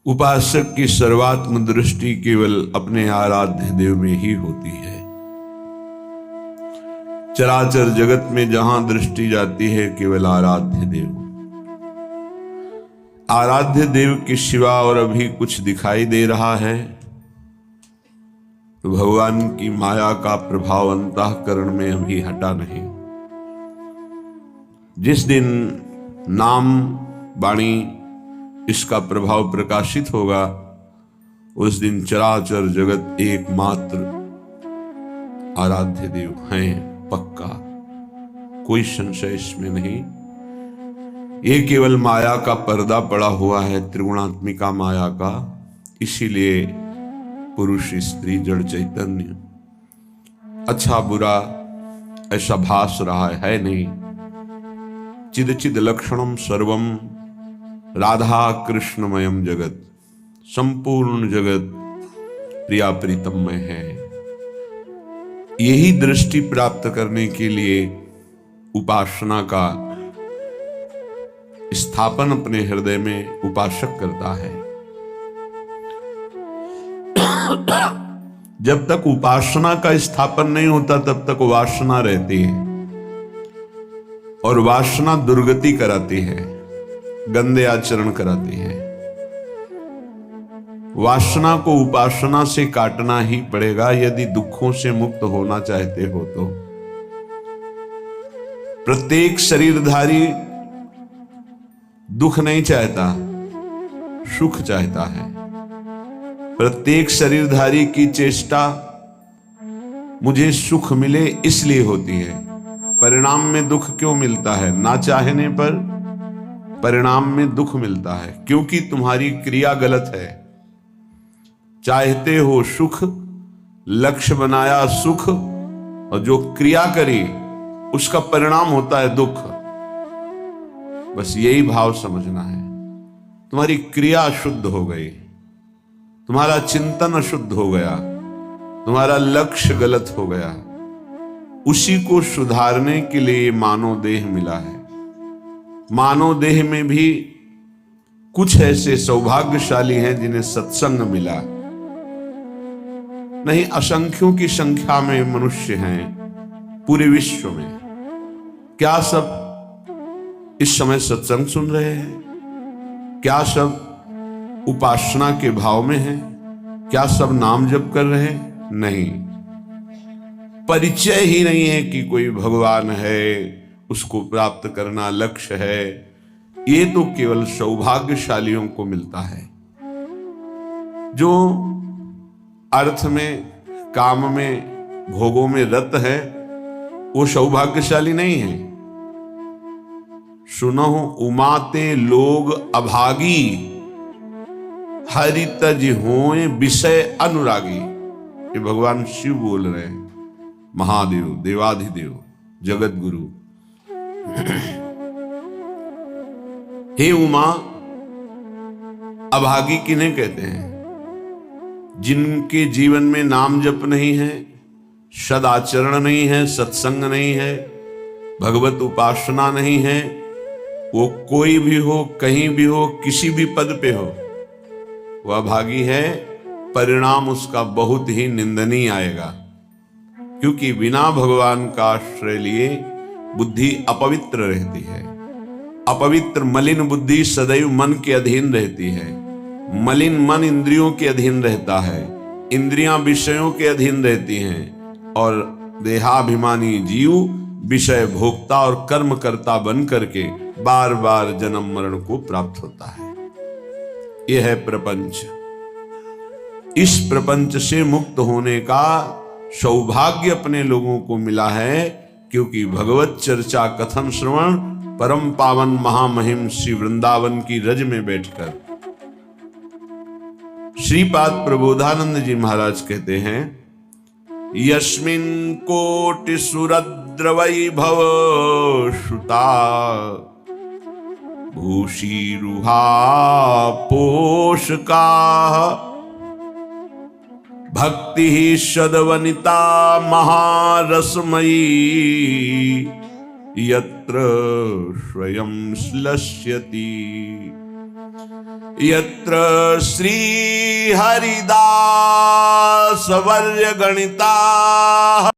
उपासक की सर्वात्म दृष्टि केवल अपने आराध्य देव में ही होती है। चराचर जगत में जहां दृष्टि जाती है केवल आराध्य देव, आराध्य देव के सिवा और अभी कुछ दिखाई दे रहा है तो भगवान की माया का प्रभाव अंतःकरण में अभी हटा नहीं। जिस दिन नाम वाणी इसका प्रभाव प्रकाशित होगा उस दिन चराचर जगत एकमात्र आराध्य देव हैं, पक्का, कोई संशय इसमें नहीं। ये केवल माया का पर्दा पड़ा हुआ है, त्रिगुणात्मिका माया का, इसीलिए पुरुष स्त्री जड़ चैतन्य अच्छा बुरा ऐसा भास रहा है नहीं। चिद चिद लक्षणम सर्वम राधा कृष्णमयम जगत, संपूर्ण जगत प्रिया प्रीतम में है। यही दृष्टि प्राप्त करने के लिए उपासना का स्थापन अपने हृदय में उपासक करता है। जब तक उपासना का स्थापन नहीं होता तब तक वासना रहती है और वासना दुर्गति कराती है, गंदे आचरण कराती है। वासना को उपासना से काटना ही पड़ेगा यदि दुखों से मुक्त होना चाहते हो तो। प्रत्येक शरीरधारी दुख नहीं चाहता, सुख चाहता है। प्रत्येक शरीरधारी की चेष्टा मुझे सुख मिले इसलिए होती है। परिणाम में दुख क्यों मिलता है? ना चाहने पर परिणाम में दुख मिलता है क्योंकि तुम्हारी क्रिया गलत है। चाहते हो सुख, लक्ष्य बनाया सुख, और जो क्रिया करी उसका परिणाम होता है दुख। बस यही भाव समझना है। तुम्हारी क्रिया अशुद्ध हो गई, तुम्हारा चिंतन अशुद्ध हो गया, तुम्हारा लक्ष्य गलत हो गया। उसी को सुधारने के लिए मानव देह मिला है। मानव देह में भी कुछ ऐसे सौभाग्यशाली हैं जिन्हें सत्संग मिला, नहीं असंख्यों की संख्या में मनुष्य हैं पूरे विश्व में। क्या सब इस समय सत्संग सुन रहे हैं? क्या सब उपासना के भाव में हैं? क्या सब नाम जप कर रहे हैं? नहीं, परिचय ही नहीं है कि कोई भगवान है, उसको प्राप्त करना लक्ष्य है। ये तो केवल सौभाग्यशालियों को मिलता है। जो अर्थ में, काम में, भोगों में रत है वो सौभाग्यशाली नहीं है। सुनो उमाते लोग अभागी, हरि तज होए विषय अनुरागी। ये भगवान शिव बोल रहे हैं, महादेव, देवाधिदेव, जगत गुरु। हे उमा, अभागी किन्हें कहते हैं? जिनके जीवन में नाम जप नहीं है, सदाचरण नहीं है, सत्संग नहीं है, भगवत उपासना नहीं है। वो कोई भी हो, कहीं भी हो, किसी भी पद पे हो, वह अभागी है। परिणाम उसका बहुत ही निंदनीय आएगा क्योंकि बिना भगवान का आश्रय लिए बुद्धि अपवित्र रहती है। अपवित्र मलिन बुद्धि सदैव मन के अधीन रहती है। मलिन मन इंद्रियों के अधीन रहता है, इंद्रियां विषयों के अधीन रहती हैं और देहाभिमानी जीव विषय भोक्ता और कर्म कर्ता बन करके बार बार जन्म मरण को प्राप्त होता है। यह है प्रपंच। इस प्रपंच से मुक्त होने का सौभाग्य अपने लोगों को मिला है क्योंकि भगवत चर्चा कथन श्रवण परम पावन महामहिम श्री वृंदावन की रज में बैठकर श्रीपाद प्रबोधानंद जी महाराज कहते हैं, यस्मिन कोटि सुरद्र वैभव श्रुता भूषीरुहा पोषका भक्ति ही सदवनिता महारसमयी यत्र स्वयं श्लष्यति। यत्र श्री हरिदास वर्य गणिता